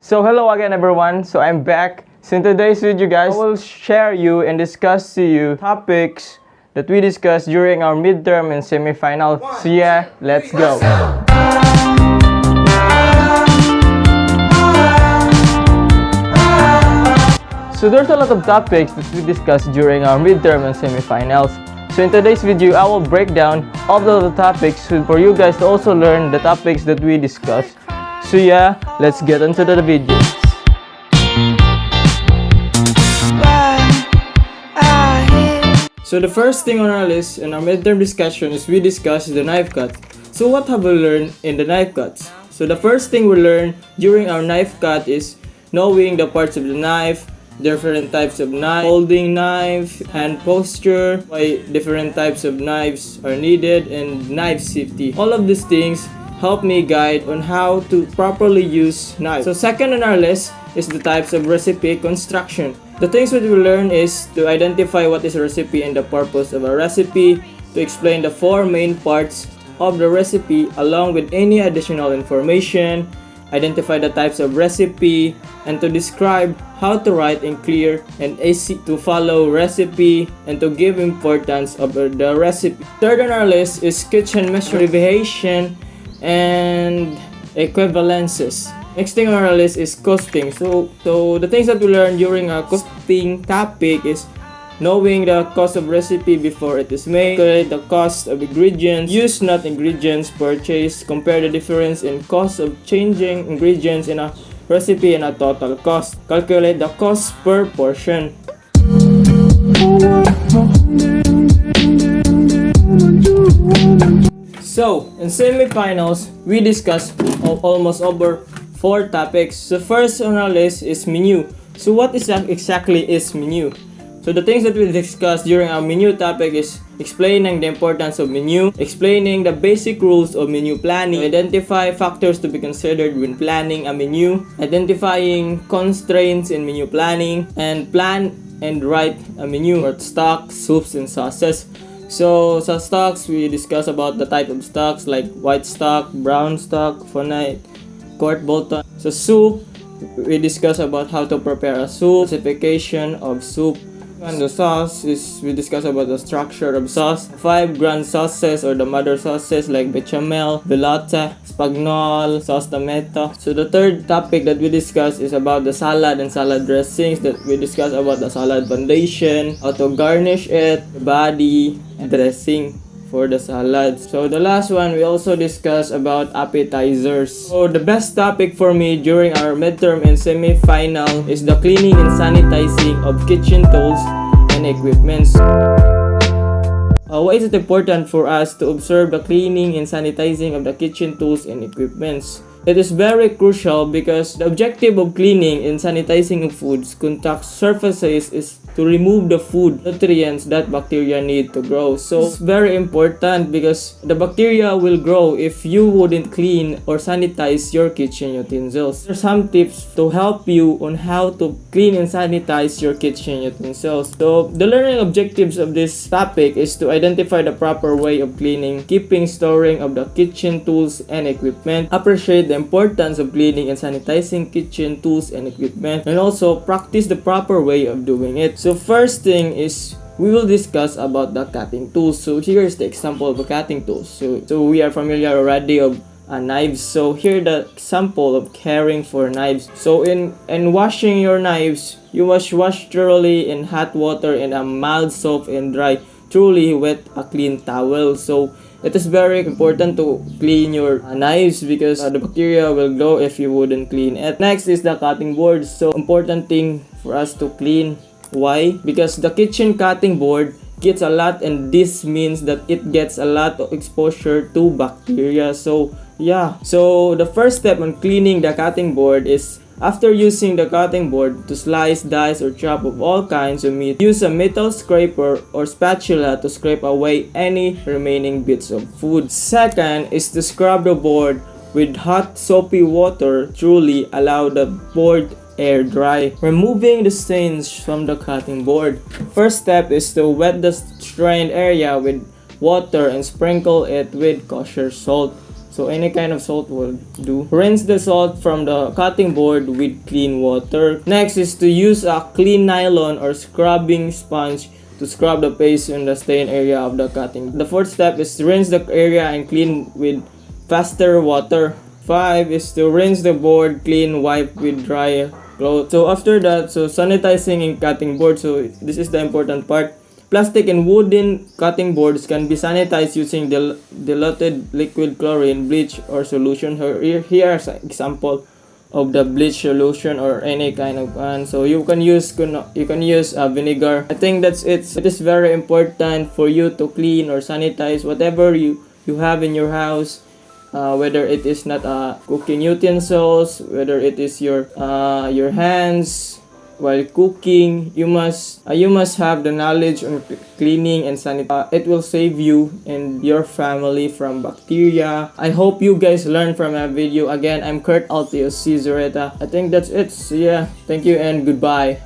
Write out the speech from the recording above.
So hello again everyone, so I'm back. So in today's video guys, I will share you and discuss to you topics that we discussed during our midterm and semi-final. So yeah, let's go. So there's a lot of topics that we discussed during our midterm and semi-finals. So in today's video, I will break down all the topics for you guys to also learn the topics that we discussed. So yeah, let's get into the video. So the first thing on our list in our midterm discussion is we discussed the knife cut. So what have we learned in the knife cuts? So the first thing we learned during our knife cut is knowing the parts of the knife, different types of knife, holding knife, hand posture, why different types of knives are needed, and knife safety. All of these things help me guide on how to properly use knives. So second on our list is the types of recipe construction. The things that we learn is to identify what is a recipe and the purpose of a recipe, to explain the four main parts of the recipe along with any additional information, identify the types of recipe, and to describe how to write in clear and easy to follow recipe, and to give importance of the recipe. Third on our list is kitchen measure, abbreviation, and equivalences. Next thing on our list is costing. So the things that we learned during our costing topic is knowing the cost of recipe before it is made, calculate the cost of ingredients, use not ingredients purchased, compare the difference in cost of changing ingredients in a recipe and a total cost, calculate the cost per portion. So in semi-finals, we discussed almost over 4 topics. The first on our list is menu. So what exactly is menu? So the things that we discussed during our menu topic is explaining the importance of menu, explaining the basic rules of menu planning, identify factors to be considered when planning a menu, identifying constraints in menu planning, and plan and write a menu for stock, soups, and sauces. So sa stocks, we discuss about the type of stocks like white stock, brown stock, fonite, court bolton. So soup, we discuss about how to prepare a soup, classification of soup. And the sauce is we discuss about the structure of sauce. 5 grand sauces or the mother sauces like bechamel, velata, spagnol, sauce tomato. So the third topic that we discuss is about the salad and salad dressings, that we discuss about the salad foundation, how to garnish it, the body, and dressing for the salad. So the last one, we also discuss about appetizers. So the best topic for me during our midterm and semi-final is the cleaning and sanitizing of kitchen tools and equipments. Why is it important for us to observe the cleaning and sanitizing of the kitchen tools and equipments? It is very crucial because the objective of cleaning and sanitizing of foods contact surfaces is to remove the food nutrients that bacteria need to grow. So it's very important because the bacteria will grow if you wouldn't clean or sanitize your kitchen utensils. There are some tips to help you on how to clean and sanitize your kitchen utensils. So the learning objectives of this topic is to identify the proper way of cleaning, keeping, storing of the kitchen tools and equipment, appreciate the importance of cleaning and sanitizing kitchen tools and equipment, and also practice the proper way of doing it. So first thing is we will discuss about the cutting tools. So here is the example of a cutting tools. So we are familiar already of knives. So here the example of caring for knives. So in washing your knives, you must wash thoroughly in hot water and a mild soap and dry truly with a clean towel. So it is very important to clean your knives because the bacteria will grow if you wouldn't clean it. Next is the cutting board. So important thing for us to clean. Why? Because the kitchen cutting board gets a lot, and this means that it gets a lot of exposure to bacteria. So yeah, so the first step on cleaning the cutting board is after using the cutting board to slice, dice, or chop of all kinds of meat, use a metal scraper or spatula to scrape away any remaining bits of food. Second is to scrub the board with hot soapy water. Truly allow the board air dry, removing the stains from the cutting board. First step is to wet the strained area with water and sprinkle it with kosher salt. So any kind of salt will do. Rinse the salt from the cutting board with clean water. Next is to use a clean nylon or scrubbing sponge to scrub the paste in the stained area of the cutting. The fourth step is to rinse the area and clean with faster water. 5 is to rinse the board clean, wipe with dry cloth. So after that, so sanitizing in cutting board. So this is the important part. Plastic and wooden cutting boards can be sanitized using diluted liquid chlorine, bleach, or solution. Here is an example of the bleach solution or any kind of so you can use vinegar. I think that's it. It is very important for you to clean or sanitize whatever you have in your house, whether it is not cooking utensils, whether it is your hands while cooking. You must have the knowledge on cleaning and sanitizing. It will save you and your family from bacteria. I hope you guys learned from my video. Again, I'm Kurt Altius C. Zureta. I think that's it. So yeah, thank you and goodbye.